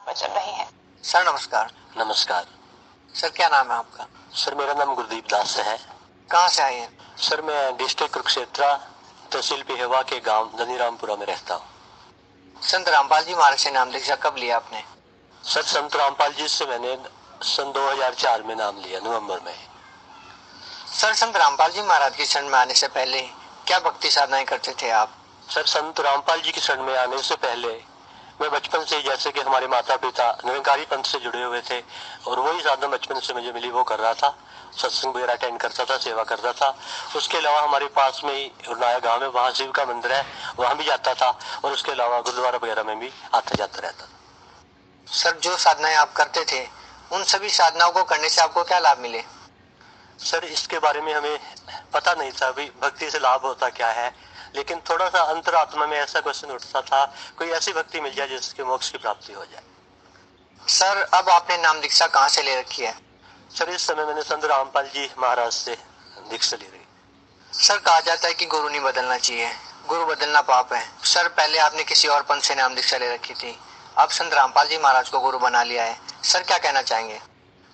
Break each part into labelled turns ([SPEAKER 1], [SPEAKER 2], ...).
[SPEAKER 1] चल रही है। सर नमस्कार।
[SPEAKER 2] नमस्कार
[SPEAKER 1] सर क्या नाम है आपका?
[SPEAKER 2] सर, मेरा नाम गुरदीप दास है।
[SPEAKER 1] कहाँ से आए हैं?
[SPEAKER 2] सर, मैं डिस्ट्रिक्ट कुरुक्षेत्र तहसील पिहेवा के गांव धनीरामपुरा में रहता हूँ।
[SPEAKER 1] संत रामपाल जी महाराज से नाम दीक्षा कब लिया आपने?
[SPEAKER 2] सर, संत रामपाल जी से मैंने सन 2004 में नाम लिया, नवंबर में।
[SPEAKER 1] सर संत रामपाल जी महाराज की शरण में आने से पहले क्या भक्ति साधनाएं करते थे आप?
[SPEAKER 2] सर, संत रामपाल जी की शरण में आने से पहले मैं बचपन से, जैसे कि हमारे माता पिता निरंकारी पंथ से जुड़े हुए थे और वही साधना बचपन से मुझे मिली वो कर रहा था। सत्संग वगैरह अटेंड करता था, सेवा करता था। उसके अलावा हमारे पास में ही उरनाया गांव में, वहाँ शिव का मंदिर है, वहाँ भी जाता था और उसके अलावा गुरुद्वारा वगैरह में भी आता जाता रहता था।
[SPEAKER 1] सर जो साधनाएं आप करते थे उन सभी साधनाओं को करने से आपको क्या लाभ मिले?
[SPEAKER 2] सर, इसके बारे में हमें पता नहीं था भी भक्ति से लाभ होता क्या है, लेकिन थोड़ा सा अंतरात्मा में ऐसा क्वेश्चन उठता था, कोई ऐसी भक्ति मिल जाए जिसके मोक्ष की प्राप्ति हो जाए।
[SPEAKER 1] सर अब आपने नाम दीक्षा कहाँ से ले रखी है?
[SPEAKER 2] सर, इस समय मैंने संत रामपाल जी महाराज से दीक्षा ली रही।
[SPEAKER 1] सर कहा जाता है कि गुरु नहीं बदलना चाहिए, गुरु बदलना पाप है। सर पहले आपने किसी और पंथ से नाम दीक्षा ले रखी थी, अब संत रामपाल जी महाराज को गुरु बना लिया है। सर क्या कहना चाहेंगे?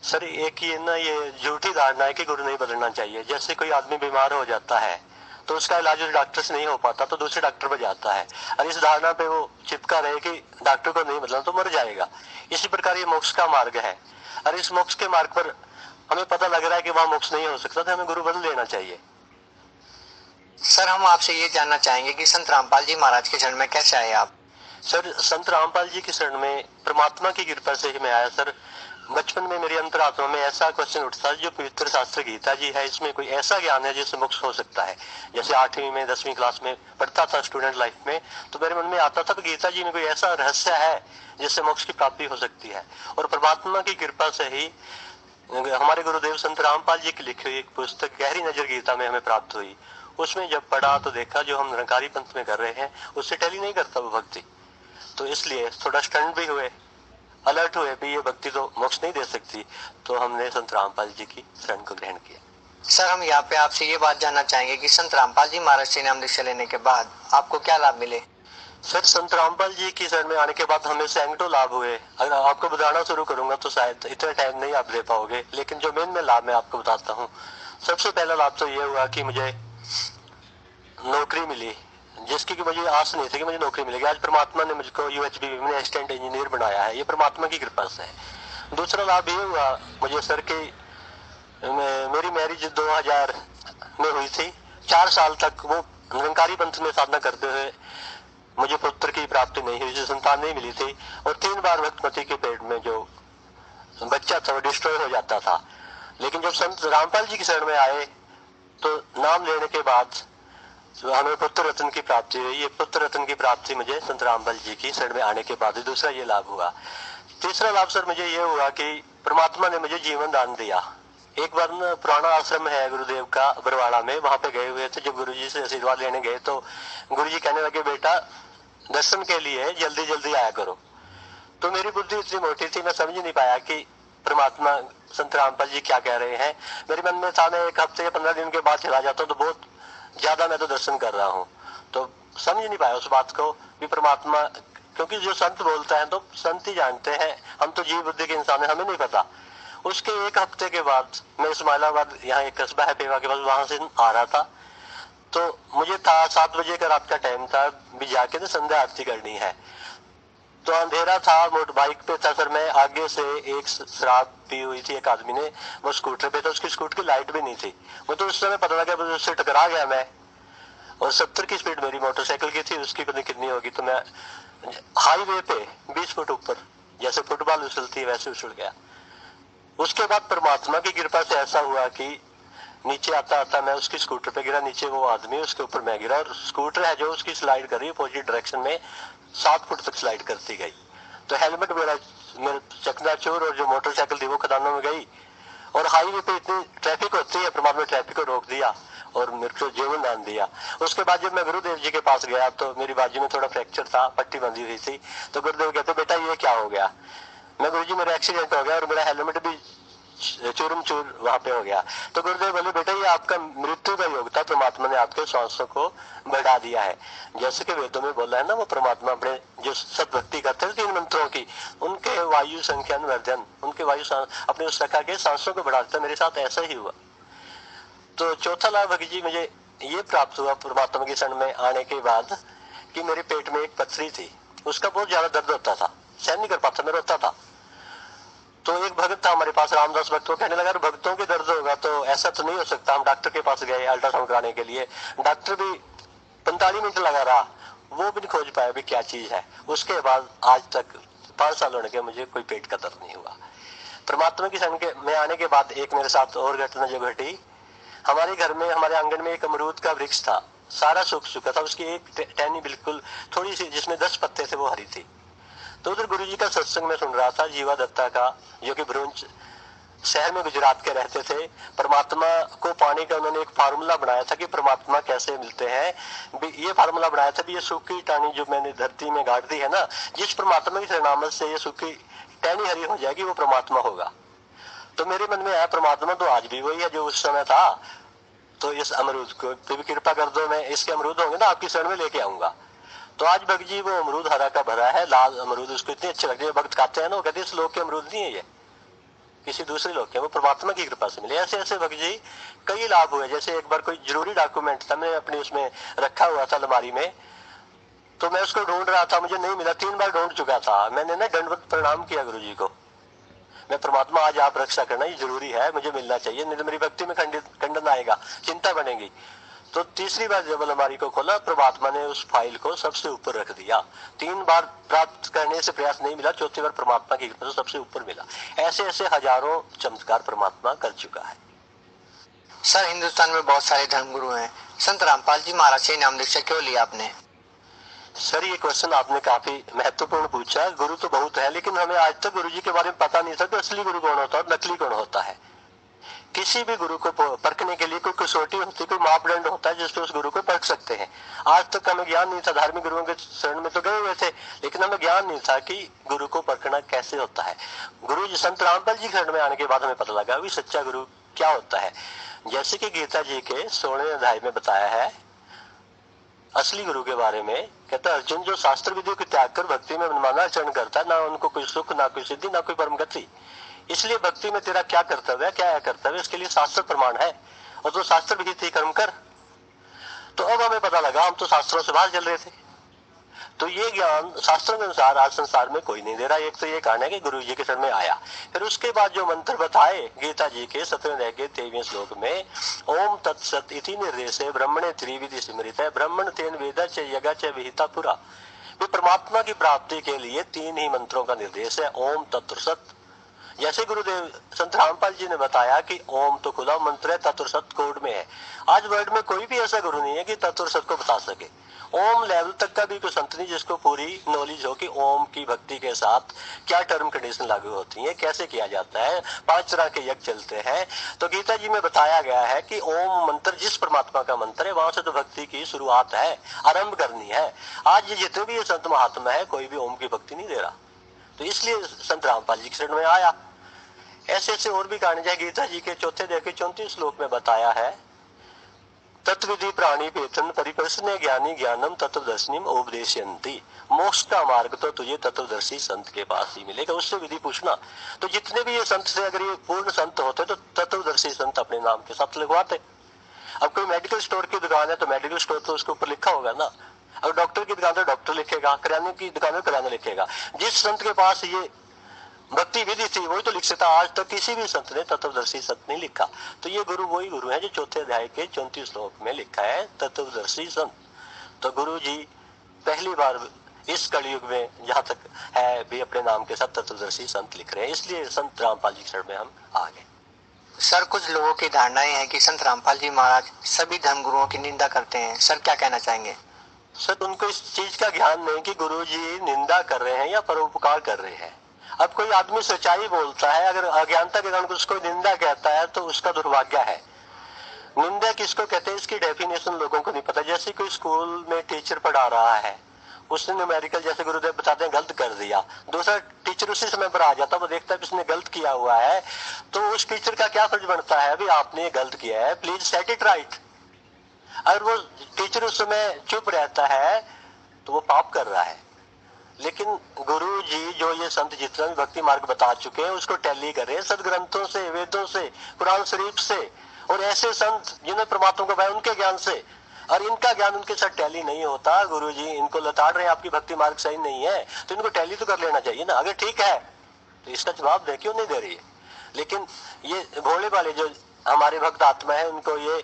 [SPEAKER 2] सर, एक ये झूठी धारणा है कि गुरु नहीं बदलना चाहिए। जैसे कोई आदमी बीमार हो जाता है तो उसका इलाज उस डॉक्टर से नहीं हो पाता तो दूसरे डॉक्टर पर जाता है, और इस धारणा पे वो चिपका रहे कि डॉक्टर को नहीं बदलना तो मर जाएगा। इसी प्रकार ये मोक्ष का मार्ग है, और इस मोक्ष के मार्ग पर हमें पता लग रहा है कि वहाँ मोक्ष नहीं हो सकता, तो हमें गुरु बदल लेना चाहिए।
[SPEAKER 1] सर हम आपसे ये जानना चाहेंगे कि संत रामपाल जी महाराज के शरण में कैसे आए आप?
[SPEAKER 2] सर, संत रामपाल जी की शरण में परमात्मा की कृपा से ही मैं आया। सर, बचपन में मेरी अंतरात्मा में ऐसा क्वेश्चन उठता है, जो पवित्र शास्त्र गीता जी है, इसमें कोई ऐसा ज्ञान है जिससे मोक्ष हो सकता है। जैसे 8वीं में 10वीं क्लास में पढ़ता था स्टूडेंट लाइफ में, तो मेरे मन में आता था कि गीता जी में कोई ऐसा रहस्य है जिससे मोक्ष की प्राप्ति हो सकती है। और परमात्मा की कृपा से ही हमारे गुरुदेव संत रामपाल जी की लिखी हुई एक पुस्तक गहरी नजर गीता में हमें प्राप्त हुई। उसमें जब पढ़ा तो देखा जो हम निरंकारी पंथ में कर रहे हैं उससे टैली नहीं करता वो भक्ति, तो इसलिए थोड़ा स्टंट भी हुए, अलर्ट हुए भी ये भक्ति तो मोक्ष नहीं दे सकती, तो हमने संत रामपाल जी की शरण को ग्रहण किया।
[SPEAKER 1] सर हम यहाँ पे आपसे ये बात जानना चाहेंगे कि संत रामपाल जी महाराज से नाम दीक्षा लेने के बाद आपको क्या लाभ मिले?
[SPEAKER 2] सर, संत रामपाल जी की शरण में आने के बाद हमें सैकड़ों लाभ हुए। अगर आपको बताना शुरू करूंगा तो शायद इतना टाइम नहीं आप दे पाओगे, लेकिन जो मेन में लाभ मैं आपको बताता हूँ। सबसे पहला लाभ तो ये हुआ कि मुझे नौकरी मिली, जिसकी कि मुझे आस नहीं थी कि मुझे नौकरी मिलेगी। आज परमात्मा ने मुझको यूएचबी में असिस्टेंट इंजीनियर बनाया है, ये परमात्मा की कृपा से है। दूसरा लाभ ये हुआ मुझे सर की, मेरी मैरिज 2000 में हुई थी। 4 साल तक वो निरंकारी पंथ में साधना करते हुए मुझे पुत्र की प्राप्ति नहीं हुई, संतान नहीं मिली थी, और 3 बार भक्तमती के पेट में जो बच्चा था वो डिस्ट्रॉय हो जाता था। लेकिन जब संत रामपाल जी की शरण में आए तो नाम लेने के बाद हमें पुत्र रत्न की प्राप्ति हुई। ये पुत्र रत्न की प्राप्ति मुझे संत रामपाल जी की शरण में आने के बाद दूसरा ये लाभ हुआ। तीसरा लाभ सर मुझे ये हुआ कि परमात्मा ने मुझे जीवन दान दिया। एक बार न पुराना आश्रम है गुरुदेव का बरवाड़ा में, वहां पे गए हुए थे। जब गुरुजी से आशीर्वाद लेने गए तो गुरुजी कहने लगे, बेटा दर्शन के लिए जल्दी जल्दी आया करो। तो मेरी बुद्धि इतनी मोटी थी, मैं समझ नहीं पाया कि परमात्मा संत रामपाल जी क्या कह रहे हैं। मेरे मन में था मैं 1 हफ्ते या 15 दिन के बाद चला जाता हूँ तो बहुत ज्यादा मैं तो दर्शन कर रहा हूँ, तो समझ नहीं पाया उस बात को भी परमात्मा, क्योंकि जो संत बोलता है तो संत ही जानते हैं, हम तो जीव बुद्धि के इंसान है, हमें नहीं पता। उसके 1 हफ्ते के बाद मैं इस्माइलाबाद, यहाँ एक कस्बा है पेवा के पास, वहां से आ रहा था, तो मुझे था 7 बजे का रात का टाइम था, भी जाके तो संध्या आरती करनी है। तो अंधेरा था, मोटर बाइक पे था सर मैं, आगे से एक शराब पी हुई थी एक आदमी ने, वो स्कूटर पे था, उसकी स्कूटर की लाइट भी नहीं थी। वो तो उस समय पता लगा, उससे टकरा गया मैं, और 70 की स्पीड मेरी मोटरसाइकिल की थी, उसकी पता कितनी होगी, तो मैं हाईवे पे 20 फुट ऊपर जैसे फुटबॉल उछलती है वैसे उछल गया। उसके बाद परमात्मा की कृपा से ऐसा हुआ कि नीचे आता आता मैं उसकी स्कूटर पे गिरा, नीचे वो आदमी, उसके ऊपर मैं गिरा, और स्कूटर है जो उसकी स्लाइड कर रही है अपोजिट डायरेक्शन में, 7 फुट तक स्लाइड करती गई। तो हेलमेट मेरा चकनाचूर, और जो मोटरसाइकिल थी वो खदानों में गई। और हाईवे पे इतनी ट्रैफिक होती है, परमात्मा ट्रैफिक को रोक दिया और मेरे को जीवन दान दिया। उसके बाद जब मैं गुरुदेव जी के पास गया तो मेरी बाजू में थोड़ा फ्रैक्चर था, पट्टी बंधी हुई थी, तो गुरुदेव कहते बेटा ये क्या हो गया। मैं, गुरुजी मेरा एक्सीडेंट हो गया और मेरा हेलमेट भी चूरम चूर वहां पे हो गया। तो गुरुदेव बोले बेटा ये आपका मृत्यु का योग था, परमात्मा ने आपके सांसों को बढ़ा दिया है। जैसे कि वेदों में बोला है ना, वो परमात्मा अपने जो सदभक्ति करते थे 3 मंत्रों की, उनके वायु संख्यान वर्धन, उनके वायु अपने उस रखा के सांसों को बढ़ा देता। मेरे साथ ऐसा ही हुआ। तो चौथा लाभ भगत जी मुझे ये प्राप्त हुआ परमात्मा के शरण में आने के बाद कि मेरे पेट में एक पथरी थी, उसका बहुत ज्यादा दर्द होता था, सहन नहीं कर पाता, मैं रोता था। तो एक भक्त था हमारे पास, रामदास भक्त, वो कहने लगा भक्तों के दर्द होगा तो ऐसा तो नहीं हो सकता। हम डॉक्टर के पास गए अल्ट्रासाउंड कराने के लिए, डॉक्टर भी 45 मिनट लगा रहा, वो भी नहीं खोज पाया भी क्या चीज है। उसके बाद आज तक 5 साल होने के मुझे कोई पेट का दर्द नहीं हुआ। परमात्मा की शरण के में आने के बाद एक मेरे साथ और घटना जो घटी, हमारे घर में, हमारे आंगन में एक अमरूद का वृक्ष था, सारा सूख चुका था, उसकी एक टहनी बिल्कुल थोड़ी सी जिसमें 10 पत्ते थे वो हरी थी। तो उधर गुरुजी का सत्संग में सुन रहा था, जीवा दत्ता का, जो कि भ्रूंज शहर में गुजरात के रहते थे। परमात्मा को पाने का उन्होंने एक फार्मूला बनाया था कि परमात्मा कैसे मिलते हैं। ये फार्मूला बनाया था भी ये सूखी टहनी जो मैंने धरती में गाड़ दी है ना, जिस परमात्मा की शरणामत से ये सूखी टहनी हरी हो जाएगी वो परमात्मा होगा। तो मेरे मन में आया परमात्मा तो आज भी वही है जो उस समय था, तो इस अमरूद को भी कृपा कर दो, मैं इसके अमरूद होंगे ना आपकी शरण में लेके आऊंगा। तो आज भक्त जी वो अमरूद हरा का भरा है, लाल अमरूद, उसको इतने अच्छे लगते हैं, भक्त खाते हैं ना, वो कहते हैं इस लोक के अमरूद नहीं है, ये किसी दूसरे लोग के, वो परमात्मा की कृपा से मिले। ऐसे ऐसे भक्त जी कई लाभ हुए। जैसे एक बार कोई जरूरी डॉक्यूमेंट था, मैं अपने उसमें रखा हुआ था अलमारी में, तो मैं उसको ढूंढ रहा था, मुझे नहीं मिला, 3 बार ढूंढ चुका था। मैंने ना दंडवत प्रणाम किया गुरु जी को, मैं परमात्मा आज आप रक्षा करना, ये जरूरी है, मुझे मिलना चाहिए, नहीं तो मेरी भक्ति में खंडन आएगा, चिंता बनेगी। तो तीसरी बार जब अलमारी को खोला, परमात्मा ने उस फाइल को सबसे ऊपर रख दिया। 3 बार प्राप्त करने से प्रयास नहीं मिला, चौथी बार परमात्मा की कृपा से सबसे ऊपर मिला। ऐसे ऐसे हजारों चमत्कार परमात्मा कर चुका है।
[SPEAKER 1] सर हिंदुस्तान में बहुत सारे धर्मगुरु हैं, संत रामपाल जी महाराज से नाम दीक्षा क्यों लिया आपने?
[SPEAKER 2] सर ये क्वेश्चन आपने काफी महत्वपूर्ण पूछा। गुरु तो बहुत है, लेकिन हमें आज तक गुरु जी के बारे में पता नहीं था कि असली गुरु कौन होता है और नकली कौन होता है। किसी भी गुरु को परखने के लिए कोई कसौटी होती है, कोई मापदंड होता है जिसपे उस गुरु को परख सकते हैं। आज तक हमें ज्ञान नहीं था, धार्मिक गुरुओं के शरण में तो गए हुए थे, लेकिन हमें ज्ञान नहीं था कि गुरु को परखना कैसे होता है। गुरु जी संत रामपाल जी शरण में आने के बाद हमें पता लगा कि सच्चा गुरु क्या होता है। जैसे कि गीता जी के 16वें अध्याय में बताया है असली गुरु के बारे में, कहता अर्जुन जो शास्त्र विधियों को त्याग कर भक्ति में मनमाना आचरण करता है, ना उनको कोई सुख, ना कोई सिद्धि, ना कोई परम गति। इसलिए भक्ति में तेरा क्या कर्तव्य है, क्या है कर्तव्य, इसके लिए शास्त्र प्रमाण है, और तो शास्त्र विहित ही कर्म कर। तो अब हमें पता लगा हम तो शास्त्रों से बाहर चल रहे थे। तो ये ज्ञान शास्त्रों के अनुसार आज संसार में कोई नहीं दे रहा। एक तो ये कारण है कि गुरु जी के शरण में आया। फिर उसके बाद जो मंत्र बताए गीता जी के 17वें अध्याय के 23वें श्लोक में, ओम तत्सत इति निर्देशे ब्रह्मणे त्रिविधि स्मृत है ब्रह्मण तेन वेदा च यज्ञ च विहिता पुरा। परमात्मा की प्राप्ति के लिए 3 ही मंत्रों का निर्देश है, ओम तत्व सत। जैसे गुरुदेव संत रामपाल जी ने बताया कि ओम तो खुला मंत्र है, तत्व सत कोड में है। आज वर्ल्ड में कोई भी ऐसा गुरु नहीं है कि तत्व सत को बता सके। ओम लेवल तक का भी कोई संत नहीं जिसको पूरी नॉलेज हो कि ओम की भक्ति के साथ क्या टर्म कंडीशन लागू होती है, कैसे किया जाता है, 5 तरह के यज्ञ चलते हैं। तो गीता जी में बताया गया है कि ओम मंत्र जिस परमात्मा का मंत्र है, वहां से तो भक्ति की शुरुआत है, आरंभ करनी है। आज ये जितने भी ये संत महात्मा है, कोई भी ओम की भक्ति नहीं दे रहा। तो इसलिए संत रामपाल जी के शरण में आया। ऐसे ऐसे और भी कारण है। गीता जी के 4 अध्याय के 34 श्लोक में बताया है, तत्विधि प्राणी पेतन परिप्रश्न ज्ञानी ज्ञानम तत्वदर्शिनीम उपदेशयन्ति। मोक्ष का मार्ग तो तुझे तत्वदर्शी संत के पास ही मिलेगा, उससे विधि पूछना। तो जितने भी ये संत से अगर ये पूर्ण संत होते तो तत्वदर्शी संत अपने नाम के साथ लिखवाते। अब कोई मेडिकल स्टोर की दुकान है तो मेडिकल स्टोर तो उसके ऊपर लिखा होगा ना, अब डॉक्टर की दुकान तो डॉक्टर लिखेगा, किराने की दुकान में किराना लिखेगा। जिस संत के पास ये भक्ति विधि थी वही तो लिख सकता। आज तक किसी भी संत ने तत्वदर्शी संत नहीं लिखा। तो ये गुरु वही गुरु है जो 4 अध्याय के 34 श्लोक में लिखा है, तत्वदर्शी संत। तो गुरु जी पहली बार इस कलयुग में जहां तक है भी अपने नाम के साथ तत्वदर्शी संत लिख रहे हैं, इसलिए संत रामपाल जी शरण में हम आ गए।
[SPEAKER 1] सर कुछ लोगों की धारणाएं हैं कि संत रामपाल जी महाराज सभी धर्मगुरुओं की निंदा करते हैं, सर क्या कहना चाहेंगे?
[SPEAKER 2] सर उनको इस चीज का ज्ञान नहीं कि गुरु जी निंदा कर रहे हैं या परोपकार कर रहे हैं। अब कोई आदमी सच्चाई बोलता है, अगर अज्ञानता के कारण उसको निंदा कहता है तो उसका दुर्भाग्य है। निंदा किसको कहते हैं इसकी डेफिनेशन लोगों को नहीं पता। जैसे कोई स्कूल में टीचर पढ़ा रहा है, उसने न्यूमेरिकल जैसे गुरुदेव बताते हैं गलत कर दिया, दूसरा टीचर उसी समय पर आ जाता, वो देखता है कि उसने गलत किया हुआ है, तो उस टीचर का क्या फर्ज बनता है, अभी आपने ये गलत किया है, प्लीज सेट इट राइट। अगर वो टीचर उस समय चुप रहता है तो वो पाप कर रहा है। लेकिन गुरु जी जो ये संत जितना भी भक्ति मार्ग बता चुके हैं उसको टैली करें सदग्रंथों से, वेदों से, कुरान शरीफ से, और ऐसे संत जिन्हें परमात्मा को भाई उनके ज्ञान से, और इनका ज्ञान उनके साथ टैली नहीं होता। गुरु जी इनको लताड़ रहे हैं आपकी भक्ति मार्ग सही नहीं है, तो इनको टैली तो कर लेना चाहिए ना। अगर ठीक है तो इसका जवाब दे, क्यों नहीं दे रही है। लेकिन ये भोले वाले जो हमारे भक्त आत्मा है उनको ये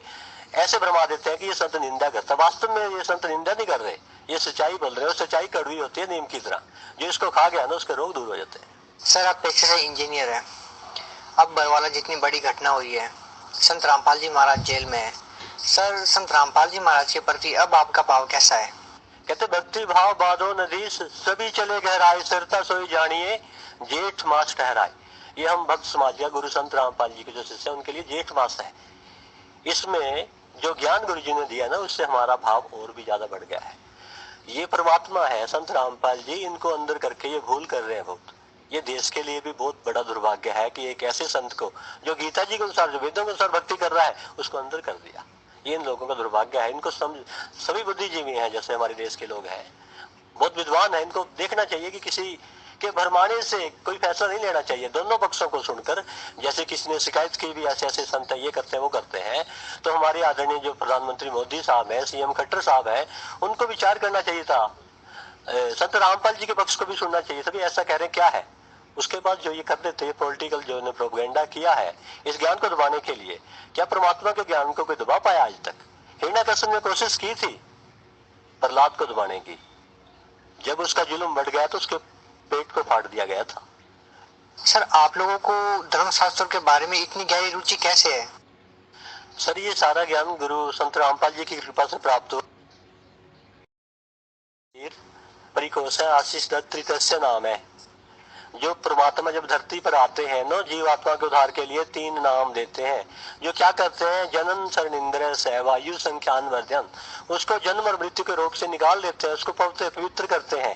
[SPEAKER 2] ऐसे भरमा देते हैं कि ये संत निंदा करता, वास्तव में ये संत निंदा नहीं कर रहे, ये सच्चाई बोल रहे हो। सच्चाई कड़वी होती है नीम की तरह, जो इसको खा गया ना उसके रोग दूर हो जाते हैं।
[SPEAKER 1] सर आप पेशे से इंजीनियर हैं, अब बरवाला जितनी बड़ी घटना हुई है, संत रामपाल जी महाराज जेल में है, सर संत रामपाल जी महाराज के प्रति अब आपका भाव कैसा है?
[SPEAKER 2] कहते भक्ति भाव बाधो नदी सभी चले गहराए, सरता सोई जानिए जेठ मास ठहराए। ये हम भक्त समाज का गुरु संत रामपाल जी के जो शिष्य उनके लिए जेठ मास है। इसमें जो ज्ञान गुरु जी ने दिया ना उससे हमारा भाव और भी ज्यादा बढ़ गया है। ये परमात्मा है संत रामपाल जी, इनको अंदर करके ये भूल कर रहे हैं बहुत। ये देश के लिए भी बहुत बड़ा दुर्भाग्य है कि एक ऐसे संत को जो गीता जी के अनुसार, जो वेदों के अनुसार भक्ति कर रहा है, उसको अंदर कर दिया। ये इन लोगों का दुर्भाग्य है। इनको सभी बुद्धिजीवी हैं जैसे हमारे देश के लोग हैं, बहुत विद्वान है, इनको देखना चाहिए कि किसी के भरमाने से कोई फैसला नहीं लेना चाहिए। दोनों पक्षों को सुनकर, जैसे किसी ने शिकायत की भी ऐसे ऐसे संत ये करते हैं वो करते हैं, तो हमारे आदरणीय जो प्रधानमंत्री मोदी साहब है, सीएम खट्टर साहब है, उनको विचार करना चाहिए था। संत रामपाल जी के पक्ष को भी सुनना चाहिए था, ऐसा कह रहे हैं क्या है। उसके बाद जो ये कर देते हैं पॉलिटिकल जो ने प्रोपेगेंडा किया है इस ज्ञान को दबाने के लिए, क्या परमात्मा के ज्ञान को कोई दबा पाया आज तक? हिरण्यकश्यप ने कोशिश की थी प्रहलाद को दबाने की, जब उसका जुल्म बढ़ गया तो उसके पेट को फाड़ दिया गया था।
[SPEAKER 1] सर आप लोगों को धर्मशास्त्रों के बारे में इतनी गहरी रुचि कैसे है?
[SPEAKER 2] सर ये सारा ज्ञान गुरु संत रामपाल जी की कृपा से प्राप्त हो। परिकोश है, आशीष दत्त नाम है। जो परमात्मा जब धरती पर आते हैं ना, जीवात्मा के उद्धार के लिए 3 नाम देते हैं। जो क्या करते हैं, जनन शरणिंद्र से वायु संख्यान वर्धन, उसको जन्म और मृत्यु के रोग से निकाल देते हैं, उसको पवित्र करते हैं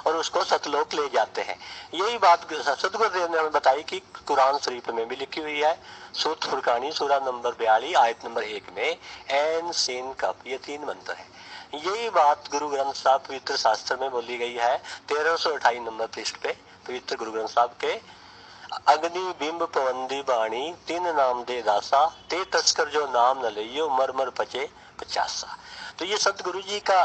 [SPEAKER 2] और उसको सतलोक ले जाते हैं। यही बात सतगुरुदेव ने हमें बताई कि कुरान शरीफ में भी लिखी हुई है। सूरत फुरकानी सूरा नंबर 42 आयत नंबर 1 में एन सीन कप, ये 3 मंत्र है। यही बात गुरु ग्रंथ साहब पवित्र शास्त्र में बोली गई है 1328 नंबर पृष्ठ पे। पवित्र गुरु ग्रंथ साहब के अग्नि बिंब पवंदी बाणी 3 नाम दे दासा, ते तस्कर जो नाम न लियो मर मर पचे 50। तो ये सत गुरु जी का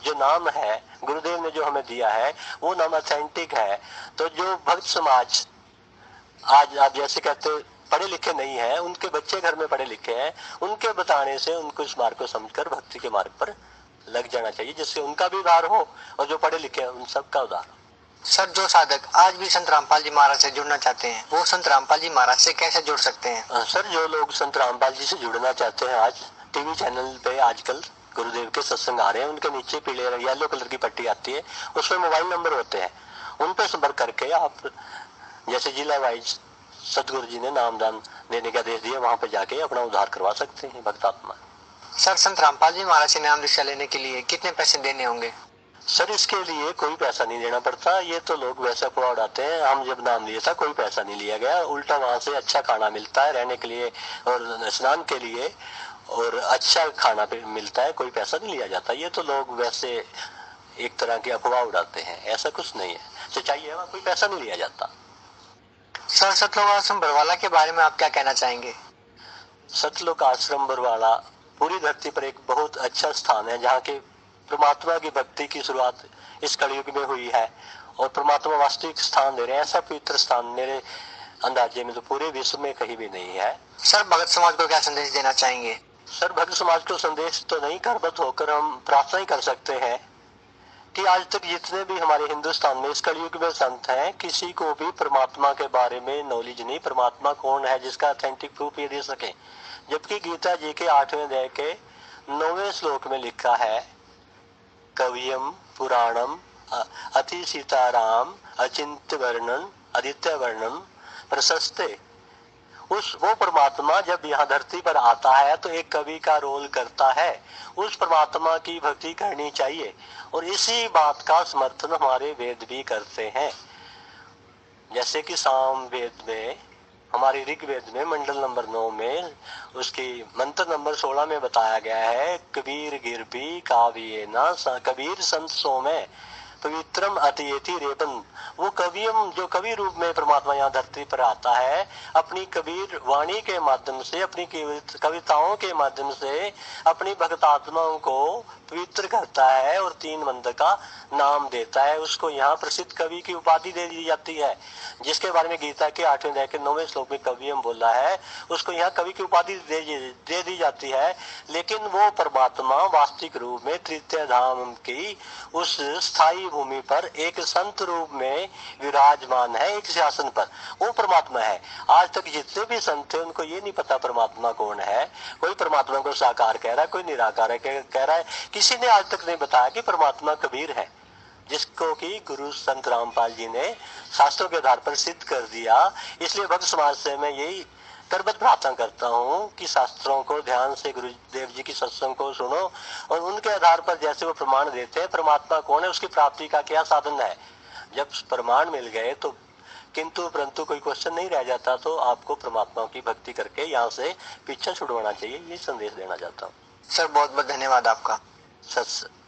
[SPEAKER 2] जो नाम है, गुरुदेव ने जो हमें दिया है वो नाम ऑथेंटिक है। तो जो भक्त समाज आज आप जैसे कहते पढ़े लिखे नहीं है, उनके बच्चे घर में पढ़े लिखे हैं, उनके बताने से उनको इस मार्ग को समझकर भक्ति के मार्ग पर लग जाना चाहिए, जिससे उनका भी उद्धार हो और जो पढ़े लिखे हैं उन सबका उद्धार हो।
[SPEAKER 1] सर जो साधक आज भी संत रामपाल जी महाराज से जुड़ना चाहते हैं वो संत रामपाल जी महाराज से कैसे जुड़ सकते हैं?
[SPEAKER 2] सर जो लोग संत रामपाल जी से जुड़ना चाहते हैं, आज टीवी चैनल पे आजकल गुरुदेव के सत्संग आ रहे हैं, उनके नीचे पीले येलो कलर की पट्टी आती है, उसमें मोबाइल नंबर होते हैं, उन पर संपर्क करके आप जैसे जिला वाइज सतगुरु जी ने नामदान देने का आदेश दिया, वहां पे जाके अपना उद्धार करवा सकते हैं भक्तात्मा।
[SPEAKER 1] सर संत रामपाल जी महाराज से नाम दीक्षा लेने के लिए कितने पैसे देने होंगे?
[SPEAKER 2] सर इसके लिए कोई पैसा नहीं देना पड़ता, ये तो लोग वैसे अफवाह उड़ाते हैं। हम जब नाम लिए था कोई पैसा नहीं लिया गया, उल्टा वहां से अच्छा खाना मिलता है रहने के लिए और स्नान के लिए, और अच्छा खाना मिलता है, कोई पैसा नहीं लिया जाता। ये तो लोग वैसे एक तरह की अफवाह उड़ाते हैं, ऐसा कुछ नहीं है, सच्चाई है वहाँ कोई पैसा नहीं लिया जाता।
[SPEAKER 1] सर सतलोक आश्रम बरवाला के बारे में आप क्या कहना चाहेंगे?
[SPEAKER 2] सतलोक आश्रम बरवाला पूरी धरती पर एक बहुत अच्छा स्थान है, जहाँ के परमात्मा की भक्ति की शुरुआत इस कलयुग में हुई है और परमात्मा वास्तविक स्थान दे रहे हैं। ऐसा पवित्र स्थान मेरे अंदाजे में तो पूरे विश्व में कहीं भी नहीं है।
[SPEAKER 1] सर भगत समाज को क्या संदेश देना चाहेंगे?
[SPEAKER 2] सर भक्त समाज को संदेश तो नहीं, करबत होकर हम प्रार्थना ही कर सकते हैं कि आज तक जितने भी हमारे हिंदुस्तान में इस कलयुग में संत हैं, किसी को भी परमात्मा के बारे में नॉलेज नहीं, परमात्मा कौन है जिसका ऑथेंटिक प्रूफ ये दे सके। जबकि गीता जी के 8वें अध्याय के 9वें श्लोक में लिखा है, कवियम पुराणम अति सीताराम अचिंत्य वर्णन आदित्य वर्णन प्रशस्ते। वो परमात्मा जब यहाँ धरती पर आता है तो एक कवि का रोल करता है। उस परमात्मा की भक्ति करनी चाहिए और इसी बात का समर्थन हमारे वेद भी करते हैं। जैसे कि साम वेद में, हमारी ऋग्वेद में मंडल नंबर 9 में उसकी मंत्र नंबर 16 में बताया गया है, कबीर गिरबी काव्ये न कबीर संत सो में पवित्रम अतियेति रेपन। वो कवियम जो कवि रूप में परमात्मा यहाँ धरती पर आता है, अपनी कबीर वाणी के माध्यम से, अपनी कविताओं के माध्यम से अपनी भक्त आत्माओं को पवित्र करता है और 3 मंत्र का नाम देता है। उसको यहाँ प्रसिद्ध कवि की उपाधि दे दी जाती है, जिसके बारे में गीता के 8वें अध्याय के 9वें श्लोक में कवियम बोला है, उसको यहाँ कवि की उपाधि दे दी जाती है। लेकिन वो परमात्मा वास्तविक रूप में तृतीय धाम की उस स्थायी भूमि पर एक संत रूप में विराजमान है, एक सिंहासन पर वो परमात्मा है। आज तक जितने भी संत थे उनको ये नहीं पता परमात्मा कौन है। कोई परमात्मा को साकार कह रहा है, कोई निराकार कह रहा है, किसी ने आज तक नहीं बताया कि परमात्मा कबीर है, जिसको कि गुरु संत रामपाल जी ने शास्त्रों के आधार पर सिद्ध कर दिया। इसलिए भक्त समाज से मैं यही करबद्ध प्रार्थना करता हूँ कि शास्त्रों को ध्यान से, गुरुदेव जी की सत्संग को सुनो और उनके आधार पर जैसे वो प्रमाण देते हैं परमात्मा कौन है, उसकी प्राप्ति का क्या साधन है। जब प्रमाण मिल गए तो किंतु परंतु कोई क्वेश्चन नहीं रह जाता, तो आपको परमात्मा की भक्ति करके यहाँ से पीछा छुड़वाना चाहिए। ये संदेश देना चाहता हूँ।
[SPEAKER 1] सर बहुत बहुत धन्यवाद आपका।
[SPEAKER 2] सत्संग